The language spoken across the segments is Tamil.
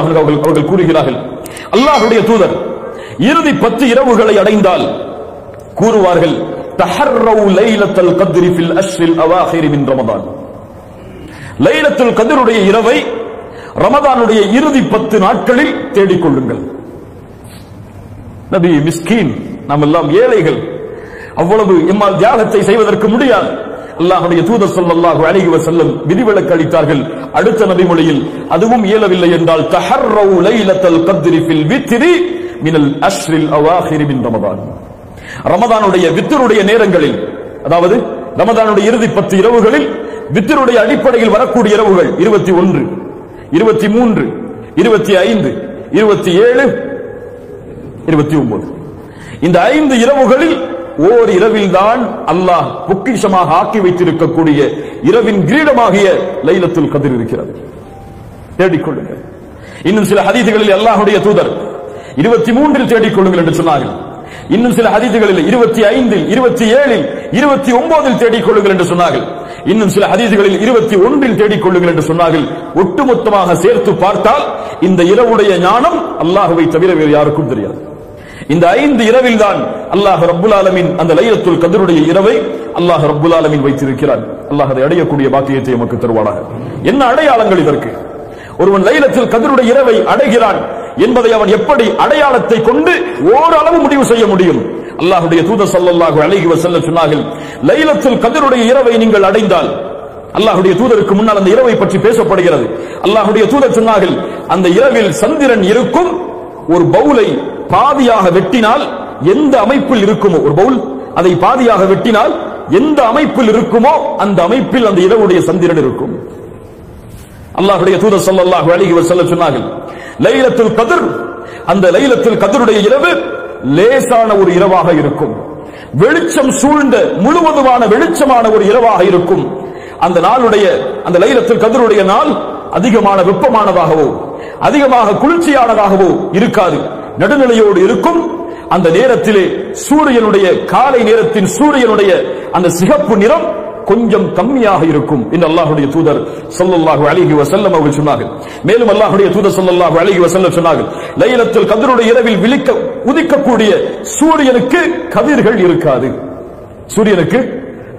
ரலியல்லாஹு அன்ஹு அவர்கள் கூறுகிறார்கள், அல்லாஹ்வுடைய தூதர் இறுதி 10 இரவுகளை அடைந்தால் கூறுவார்கள், தஹர்ரவு லைலத்துல் கத்ரி ஃபில் அஷ்ரில் அவாஹிர் மின் ரமதான். லைலத்துல் கத்ருடைய இரவை ரமதானுடைய இறுதி 10 நாட்களில் தேடிக்கொள்ளுங்கள். நபி மிஸ்கீன், நாம் எல்லாம் ஏழைகள், அவ்வளவு எம்மால் தியாகத்தை செய்வதற்கு முடியாது. அல்லாஹ்வுடைய தூதர் ஸல்லல்லாஹு அலைஹி வஸல்லம் விதிவிலக்கு அளித்தார்கள். அடுத்த நபி மொழியில் அதுவும் இயலவில்லை என்றால் தஹர்ரவு லைலத்துல் கத்ரி ஃபில் வித்ரி மினல் அஷ்ரில் அவாஹிர் மின் ரமதான். ரமதானுடைய வித்ருடைய நேரங்களில், அதாவது ரமதானுடைய இறுதி 10 இரவுகளில் வித்ருடைய அடிப்படையில் வரக்கூடிய இரவுகள் 21, 23, 25, 27, 29. இந்த 5 இரவுகளில் ஓர் இரவில் தான் அல்லாஹ் பொக்கிஷமாக ஆக்கி வைத்திருக்கக்கூடிய இரவின் கிரீடமாகிய லைலத்துல் கத்ர் இருக்கிறது. தேடிக்கொள்ளுங்கள். இன்னும் சில ஹதீதுகளில் அல்லாஹ்வுடைய தூதர் 23 தேடிக்கொள்ளுங்கள் என்று சொன்னார்கள். இன்னும் சில ஹதீதுகளில் 25, 27, 29 தேடிக்கொள்ளுங்கள் என்று சொன்னார்கள். இன்னும் சில ஹதீதுகளில் 21 தேடிக்கொள்ளுங்கள் என்று சொன்னார்கள். ஒட்டுமொத்தமாக சேர்த்து பார்த்தால் இந்த இரவுடைய ஞானம் அல்லாஹ்வை தவிர வேறு யாருக்கும் தெரியாது. இந்த 5 இரவில் தான் அல்லாஹ் ரப்புல் ஆலமீன் அந்த லைலத்துல் கத்ருடைய இரவை அல்லாஹ் ரப்புல் ஆலமீன் வைத்திருக்கிறார். அல்லாஹ் அதை அடையக்கூடிய பாக்கியத்தை நமக்கு தருவானாக. என்ன அடையாளங்கள் இதற்கு? ஒருவன் லைலத்துல் கத்ருடைய இரவை அடைகிறான் என்பதை அவன் எப்படி அடையாளத்தை கொண்டு ஓரளவு முடிவு செய்ய முடியும்? அல்லாஹ்வுடைய தூதர் ஸல்லல்லாஹு அலைஹி வஸல்லம் சொன்னார்கள், லைலத்துல் கத்ருடைய இரவை நீங்கள் அடைந்தால், அல்லாஹ்வுடைய தூதருக்கு முன்னால் அந்த இரவை பற்றி பேசப்படுகிறது. அல்லாஹ்வுடைய தூதர் சொன்னார்கள், அந்த இரவில் சந்திரன் இருக்கும். ஒரு பவுலை பாதியாக வெட்டினால் எந்த அமைப்பில் இருக்குமோ, ஒரு பவுல் அதை பாதியாக வெட்டினால் எந்த அமைப்பில் இருக்குமோ அந்த அமைப்பில் அந்த இரவுடைய சந்திரன் இருக்கும். அல்லாஹ்வுடைய தூதர் ஸல்லல்லாஹு அலைஹி வஸல்லம் சொன்னார்கள், லைலத்துல் கத்ர், அந்த லைலத்துல் கத்ருடைய இரவு லேசான ஒரு இரவாக இருக்கும். வெளிச்சம் சூழ்ந்த முழுவதுமான வெளிச்சமான ஒரு இரவாக இருக்கும். அந்த நாளுடைய, அந்த லைலத்துல் கத்ருடைய நாள் அதிகமான வெப்பமானதாகவோ அதிகமாக குளிர்ச்சியானதாகவோ இருக்காது, நடுநிலையோடு இருக்கும். அந்த நேரத்திலே சூரியனுடைய, காலை நேரத்தின் சூரியனுடைய அந்த சிகப்பு நிறம் கொஞ்சம் கம்மியாக இருக்கும் என்று அல்லாஹ்வுடைய தூதர் ஸல்லல்லாஹு அலைஹி வஸல்லம் அவர்கள் சொன்னார்கள். மேலும் அல்லாஹ்வுடைய தூதர் ஸல்லல்லாஹு அலைஹி வஸல்லம் சொன்னார்கள், லைலத்துல் கத்ருடைய இரவில் உதிக்கக்கூடிய சூரியனுக்கு கதிர்கள் இருக்காது. சூரியனுக்கு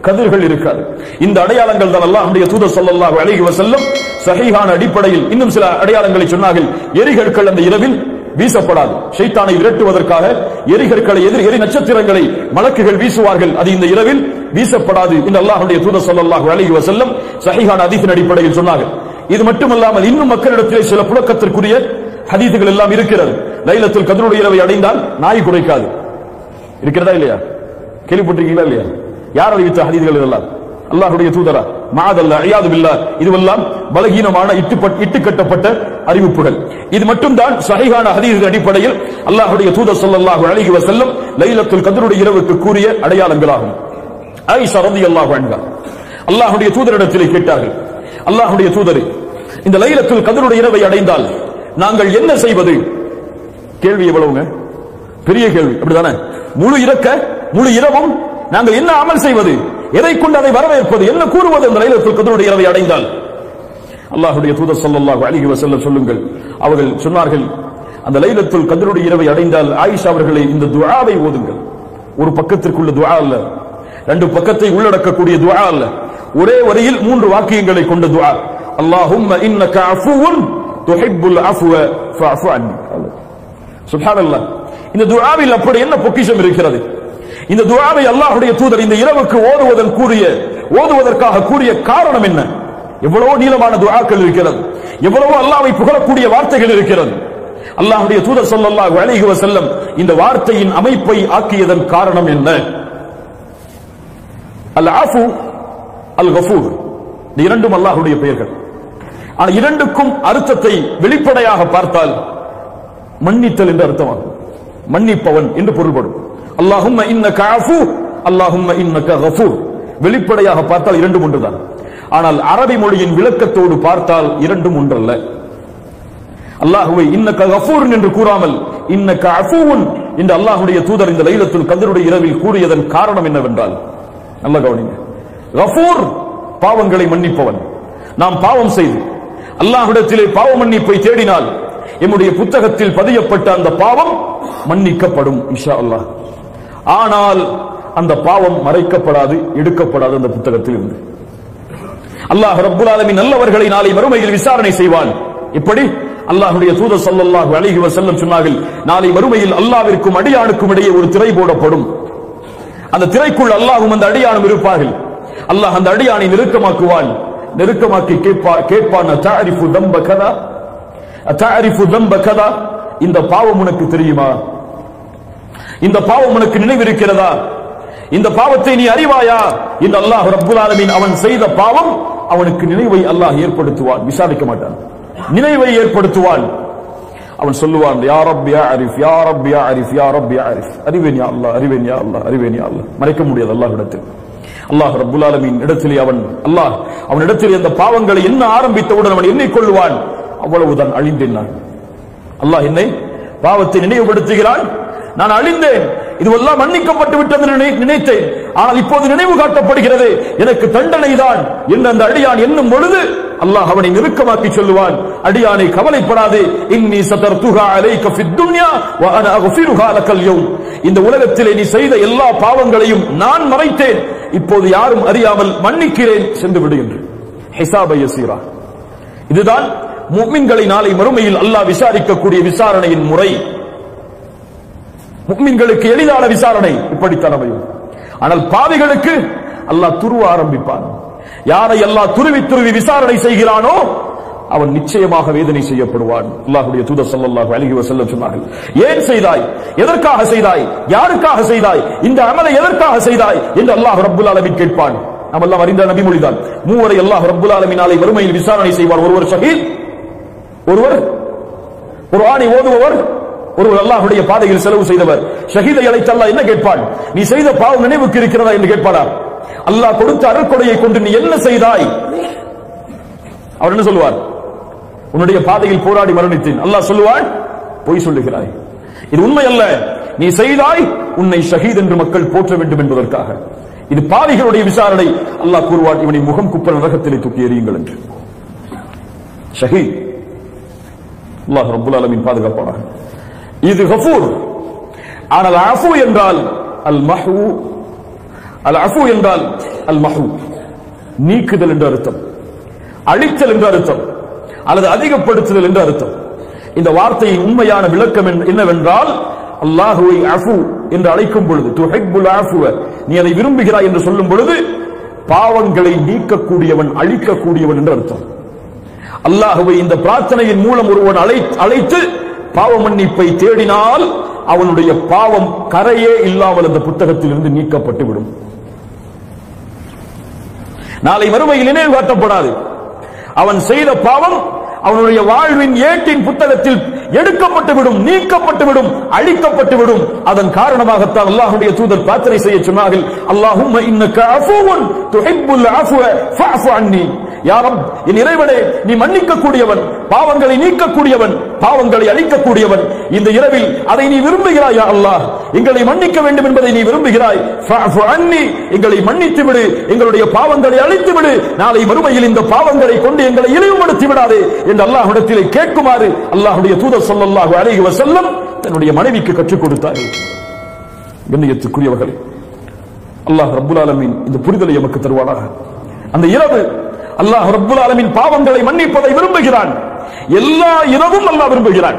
கதிர்கள் இருக்காது. இந்த அடையாளங்கள் தான் அல்லாஹ்வுடைய தூதர் ஸல்லல்லாஹு அலைஹி வஸல்லம் சஹீஹான அடிப்படையில் இன்னும் சில அடையாளங்களை சொன்னார்கள். எரிகற்கள் அந்த இரவில் வீசப்படாது. ஷைத்தானை விரட்டுவதற்காக எரிகற்களை, எரி நட்சத்திரங்களை மலக்குகள் வீசுவார்கள். அது இந்த இரவில் வீசப்படாது என்று அல்லாஹ்வுடைய தூதர் ஸல்லல்லாஹு அலைஹி வஸல்லம் சஹீஹான ஹதீஸின் அடிப்படையில் சொன்னார்கள். இது மட்டுமல்லாமல் இன்னும் மக்களிடத்திலே சில புழக்கத்திற்குரிய ஹதீஸுகள் எல்லாம் இருக்கிறது. லைலத்துல் கத்ருடைய இரவை அடைந்தால் நாய் குறைக்காது. இருக்கிறதா இல்லையா? கேள்விப்பட்டிருக்கீங்களா இல்லையா? யார் அறிவித்த ஹதீஸுகள் இதெல்லாம்? அல்லாஹ்வுடைய தூதரா? மஅதல்லா, இயாது பில்லாஹ். இதுவெல்லாம் பலகீனமான இட்டுக்கட்டப்பட்ட அறிவிப்புகள். இது மட்டும்தான் சஹீஹான ஹதீஸ் அடிப்படையில் அல்லாஹ்வுடைய தூதர் ஸல்லல்லாஹு அலைஹி வஸல்லம் லைலத்துல் கத்ருடைய இரவுக்கு கூறிய அடையாளங்களாகும். ஆயிஷா ரலியல்லாஹு அன்ஹா அல்லாஹ்வுடைய தூதரிடத்திலே கேட்டார்கள், அல்லாஹ்வுடைய தூதரே, இந்த லைலத்துல் கத்ருடைய இரவை அடைந்தால் நாங்கள் என்ன செய்வது? கேள்வி எவ்வளவுங்க? பெரிய கேள்வி, அப்படிதானே? முழு இரவும் நாங்கள் என்ன அமல் செய்வது? எதை கொண்டு அதை வரவேற்பது? என்ன கூறுவது அந்த லைலத்துல் கத்ருடைய இரவை அடைந்தால்? அல்லாஹ்வுடைய தூதர் ஸல்லல்லாஹு அலைஹி வஸல்லம் சொல்லுங்கள், அவர்கள் சொன்னார்கள், அந்த லைலத்துல் கத்ருடைய இரவை அடைந்தால் ஆயிஷா அவர்களே, இந்த துஆவை ஓதுங்கள். ஒரு பக்கத்திற்குள்ள துஆ அல்ல, 2 பக்கத்தை உள்ளடக்கக்கூடிய துஆ அல்ல, ஒரே வரியில் 3 வாக்கியங்களை கொண்ட துஆ. அல்லாஹும்ம இன்னக அஃபுவுன் துஹிப்புல் அஃப்வ ஃபஅஃபு அன்னி. சுப்ஹானல்லாஹ். இந்த துஆவில் அப்படி என்ன பொக்கிஷம் இருக்கிறது? இந்த துஆவை அல்லாஹ்வுடைய தூதர் இந்த இரவுக்கு ஓதுவதற்காக கூறிய காரணம் என்ன? எவ்வளவோ நீளமான துஆக்கள் இருக்கிறது, எவ்வளவோ அல்லாஹ்வை புகழக்கூடிய வார்த்தைகள் இருக்கிறது. அல்லாஹ்வுடைய தூதர் ஸல்லல்லாஹு அலைஹி வஸல்லம் இந்த வார்த்தையின் அமைப்பை ஆக்கியதன் காரணம் என்ன? அல் அஃபு, அல் கஃபூர், இந்த இரண்டும் அல்லாஹ்வுடைய பெயர்கள். ஆனால் இரண்டுக்கும் அர்த்தத்தை வெளிப்படையாக பார்த்தால் மன்னித்தல் என்று அர்த்தமாகும். மன்னிப்பவன் என்று பொருள்படும். அல்லாஹும்ம இன்னக அஃபு, அல்லாஹும்ம இன்னக கஃபூர். வெளிப்படையாக பார்த்தால் இரண்டும் ஒன்றுதான். ஆனால் அரபி மொழியின் விளக்கத்தோடு பார்த்தால் இரண்டும் ஒன்றல்ல. அல்லாஹ்வை இன்னக கஃபூர் என்று கூறாமல் இன்னக அஃபுவுன் என்று அல்லாஹ்வுடைய தூதர் இந்த லைலத்துல் கத்ருடைய இரவில் கூறியதன் காரணம் என்னவென்றால், நல்ல கவனிங்க, கஃபூர் பாவங்களை மன்னிப்பவன். நாம் பாவம் செய்து அல்லாஹ்விடத்திலே பாவ மன்னிப்பை தேடினால் எம்முடைய புத்தகத்தில் பதியப்பட்ட அந்த பாவம் மன்னிக்கப்படும் இன்ஷா அல்லாஹ். ஆனால் அந்த பாவம் மறைக்கப்படாது, எடுக்கப்படாது அந்த புத்தகத்தில் இருந்து. அல்லாஹ் ரப்புல் ஆலமீன் நல்லவர்களை நாளை மறுமையில் விசாரணை செய்வான். இப்படி அல்லாஹ்வுடைய தூதர் ஸல்லல்லாஹு அலைஹி வஸல்லம் சொன்னார்கள், நாளை மறுமையில் அல்லாஹ்விற்கும் அடியானுக்கும் இடையே ஒரு திரை போடப்படும். அந்த திரைக்குள் அல்லாஹ்வும் அந்த அடியானும் இருப்பார்கள். அல்லாஹ் அந்த அடியானை நெருக்கமாக்குவான். நெருக்கமாக்கி கேட்பான், தஅரிஃபு தம்ப கதா, தஅரிஃபு தம்ப கதா, இந்த பாவம் உனக்கு தெரியுமா? இந்த பாவம் உனக்கு நினைவிருக்கிறதா? இந்த பாவத்தை நீ அறிவாயா? இந்த அல்லாஹ் ரப்புல் ஆலமீன் அவன் செய்த பாவம் அவனுக்கு நினைவை அல்லாஹ் ஏற்படுத்துவான். விசாரிக்க மாட்டான், நினைவை ஏற்படுத்துவான். அவன் சொல்லுவான், யா ரப் யா அரிஃப், யா ரப் யா அரிஃப், யா ரப் யா அரிஃப், அறிவேன் யா அல்லாஹ், அறிவேன் யா அல்லாஹ், அறிவேன் யா அல்லாஹ். மறைக்க முடியாது அல்லாஹ்விடத்தில். அல்லாஹ் ரப்புல் ஆலமீன் இடத்திலே அவன் இடத்திலே அந்த பாவங்களை என்ன ஆரம்பித்தவுடன் அவன் எண்ணிக்கொள்வான், அவ்வளவுதான் அழிந்தேன் நான். அல்லாஹ் என்னை பாவத்தை நினைவுபடுத்துகிறான், நான் அழிந்தேன், இதுவெல்லாம் மன்னிக்கப்பட்டு விட்டது நினைத்தேன், ஆனால் இப்போது நினைவு காட்டப்படுகிறது, எனக்கு தண்டனை தான் என்று அந்த அடியான் எண்ணும் பொழுது அல்லாஹ் அவனை நெருக்கமாக்கி சொல்லுவான், அடியானை கவலைப்படாதே, இன்னி சதர்துஹா அலைக ஃபித் துன்யா வ அனா அக்ஃபிருஹா லக்கல் யௌம், இந்த உலகத்திலே நீ செய்த எல்லா பாவங்களையும் நான் மறைத்தேன், இப்போது யாரும் அறியாமல் மன்னிக்கிறேன், சென்று விடு என்று. ஹிசாப யஸீரா. இதுதான் முஃமின்களை நாளை மறுமையில் அல்லாஹ் விசாரிக்கக்கூடிய விசாரணையின் முறை. முஃமின்களுக்கு எளிதான விசாரணை இப்படித்தான் அமையும். ஆனால் பாவிகளுக்கு அல்லாஹ் துருவ ஆரம்பிப்பான். யாரை அல்லாஹ் துருவி விசாரணை செய்கிறானோ அவன் நிச்சயமாக வேதனை செய்யப்படுவான். அல்லாஹ்வுடைய தூதர் ஸல்லல்லாஹு அலைஹி வஸல்லம் சொன்னார்கள், ஏன் செய்தாய், எதற்காக செய்தாய், யாருக்காக செய்தாய், இந்த அமலை எதற்காக செய்தாய் என்று அல்லாஹ் ரப்புல் ஆலமீன் கேட்பான். நாம் எல்லாம் அறிந்த நபிமொழிதான். மூவரை அல்லாஹ் ரப்புல் ஆலமீன் நாளை மறுமையில் விசாரணை செய்வான். ஒருவர் ஷஹீத், ஒருவர் குர்ஆனை ஓதுபவர், ஒருவர் அல்லாஹ்வுடைய பாதையில் செலவு செய்தவர். ஷஹீதை அழைத்து அல்லாஹ் என்ன கேட்பான், நீ செய்த பாவம் நினைவுக்கு இருக்கிறதா என்று கேட்பானா? அல்லாஹ் கொடுத்த அருட்கொடையை கொண்டு நீ என்ன செய்தாய்? அவர் என்ன சொல்லுவார், உன்னுடைய பாதையில் போராடி மரணித்தேன். அல்லாஹ் சொல்லுவான், பொய் சொல்லுகிறாய், இது உண்மை அல்ல, நீ செய்தாய், உன்னை ஷஹீத் என்று மக்கள் போற்ற வேண்டும் என்பதற்காக. இது பாவிகளுடைய விசாரணை. அல்லாஹ் கூறுவான், இவனை முகம் குப்பர நரகத்திலே தூக்கி எறியுங்கள் என்று. ஷஹீத். அல்லாஹ் ரப்புல் ஆலமீன் பாதுகாப்பானாக. இது கஃபூர். ஆனால் அஃபு என்றால் அல் மஹூ, அல் அஃபு என்றால் அல் மஹூ, நீக்குதல் என்று அர்த்தம், அழித்தல் என்று அர்த்தம், அல்லது அதிகப்படுத்துதல் என்று அர்த்தம். இந்த வார்த்தையின் உண்மையான விளக்கம் என்னவென்றால், அல்லாஹுவை அஃபு என்று அழைக்கும் பொழுது, துஹிப்புல் அஃப்வ, நீ அதை விரும்புகிறாய் என்று சொல்லும் பொழுது பாவங்களை நீக்கக்கூடியவன், அழிக்கக்கூடியவன் என்று அர்த்தம். அல்லாஹுவை இந்த பிரார்த்தனையின் மூலம் ஒருவன் அழைத்து பாவ மன்னிப்பை தேடினால் அவனுடைய பாவம் கரையே இல்லாமல் அந்த புத்தகத்தில் இருந்து நீக்கப்பட்டு விடும். நாளை மறுமையில் நினைவு காட்டப்படாது. அவன் செய்த பாவம் அவனுடைய வாழ்வின் ஏட்டின் புத்தகத்தில் எடுக்கப்பட்டு விடும், நீக்கப்பட்டு விடும், அழிக்கப்பட்டு விடும். அதன் காரணமாகத்தான் அல்லாஹ்வுடைய தூதர் பிரார்த்தனை செய்ய சொன்னார்கள், அல்லாஹும்ம இன்னக அஃபூவுன் துஹிப்புல் அஃப்வ ஃபஅஃபு அன்னி. யா ரப், என் இறைவனே, நீ மன்னிக்கக்கூடியவன், பாவங்களை நீக்கக்கூடியவன், பாவங்களை அழிக்கக்கூடியவன். இந்த இரவில் அதை நீ விரும்புகிறாய். யா அல்லாஹ், எங்களை மன்னிக்க வேண்டும் என்பதை நீ விரும்புகிறாய். ஃபஅஃபு அன்னி, எங்களை மன்னித்து விடு, எங்களுடைய பாவங்களை அழித்து விடு. நாளை மறுமையில் இந்த பாவங்களை கொண்டு எங்களை இழிவுபடுத்தி விடாதே என்று அல்லாஹ்விடத்திலே கேட்குமாறு அல்லாஹ்வுடைய தூதர் ஸல்லல்லாஹு அலைஹி வஸல்லம் தன்னுடைய மனைவிக்கு கற்றுக் கொடுத்தார்கள். கண்ணியத்துக்குரியவர்களே, அல்லாஹ் ரப்புல் ஆலமீன் இந்த புரிதலை நமக்கு தருவானாக. அந்த இரவு அல்லாஹ் ரப்புல் ஆலமீன் பாவங்களை மன்னிப்பதை விரும்புகிறான். எல்லா இரவும் அல்லாஹ் விரும்புகிறான்.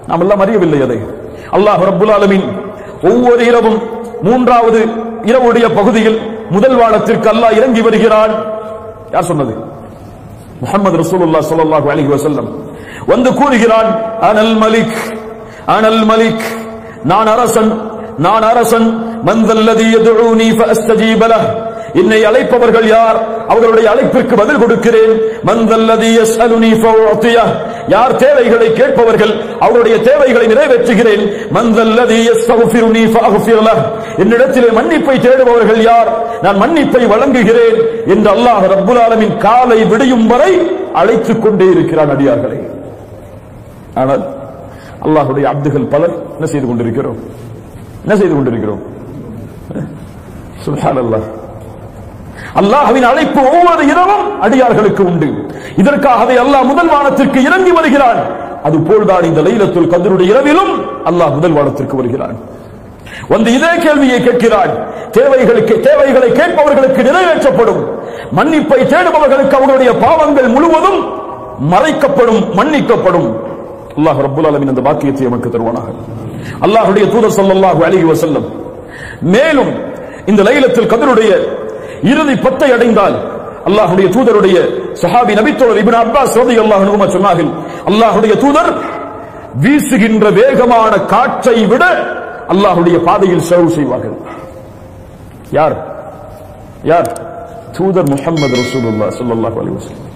நாம் எல்லாம் அறியவில்லை அதை. அல்லாஹ் ரப்புல் ஆலமீன் ஒவ்வொரு இரவும் மூன்றாவது இரவுடைய பகுதியில் முதல் வானத்திற்கு அல்லாஹ் இறங்கி வருகிறான். யார் சொன்னது? முஹம்மது ரசூலுல்லாஹ் ஸல்லல்லாஹு அலைஹி வஸல்லம் வந்து கூறுகிறான், அனல் மலிக், அனல் மலிக், நான் அரசன், நான் அரசன். மன் தல்லதி யதுஊனி ஃபஅஸ்தஜீப லஹ், என்னை அழைப்பவர்கள் யார், அவர்களுடைய அழைப்பிற்கு பதில் கொடுக்கிறேன். மன் தல்லதி யஸ்அலுனி ஃபஅஅதியஹ், யார் தேவைகளை கேட்பவர்கள் அவருடைய தேவைகளை நிறைவேற்றுகிறேன். மன் தல்லதி யஸ்தக்ஃபிருனி ஃபஅக்ஃபிர் லஹ், என்னிடத்திலே மன்னிப்பை தேடுபவர்கள் யார், நான் மன்னிப்பை வழங்குகிறேன் என்று அல்லாஹ் ரப்புல் ஆலமீன் காலை விடியும் வரை அழைத்துக் கொண்டே இருக்கிறான் அடியார்களை. ஆனால் அல்லாஹ்வுடைய அப்துகள் பலர் என்ன செய்து கொண்டிருக்கிறோம், என்ன செய்து கொண்டிருக்கிறோம்? சுப்ஹானல்லாஹ். அல்லாஹ்வின் அழைப்பு ஒவ்வொரு இரவும் அடியார்களுக்கு உண்டு. இதற்காகவே அல்லாஹ் முதல் வானத்திற்கு இறங்கி வருகிறான். அதுபோல்தான் இந்த லைலத்துல் கத்ருடைய இரவிலும் அல்லாஹ் முதல் வானத்திற்கு வருகிறான். வந்து இதே கேள்வியை கேட்கிறான். தேவைகளை கேட்பவர்களுக்கு நிறைவேற்றப்படும், மன்னிப்பை தேடுபவர்களுக்கு அவர்களுடைய பாவங்கள் முழுவதும் மறைக்கப்படும், மன்னிக்கப்படும். அல்லாஹ் ரப்பல் ஆலமீன் அந்த பாக்கியத்தை நமக்கு தருவானாக. அல்லாஹ்வுடைய தூதர் ஸல்லல்லாஹு அலைஹி வஸல்லம் மேலும் இந்த லைலத்துல் கத்ருடைய இறுதி 10 அடைந்தால் அல்லாஹ்வுடைய தூதருடைய சஹாபி நபித்தோழர் இப்னு அப்பாஸ் ரலியல்லாஹு அன்ஹு சொன்னார்கள், அல்லாஹ்வுடைய தூதர் வீசுகின்ற வேகமான காற்றை விட அல்லாஹ்வுடைய பாதையில் செலவு செய்வார்கள். யார்? தூதர் முஹம்மது ரசூலுல்லாஹ் ஸல்லல்லாஹு அலைஹி வஸல்லம்.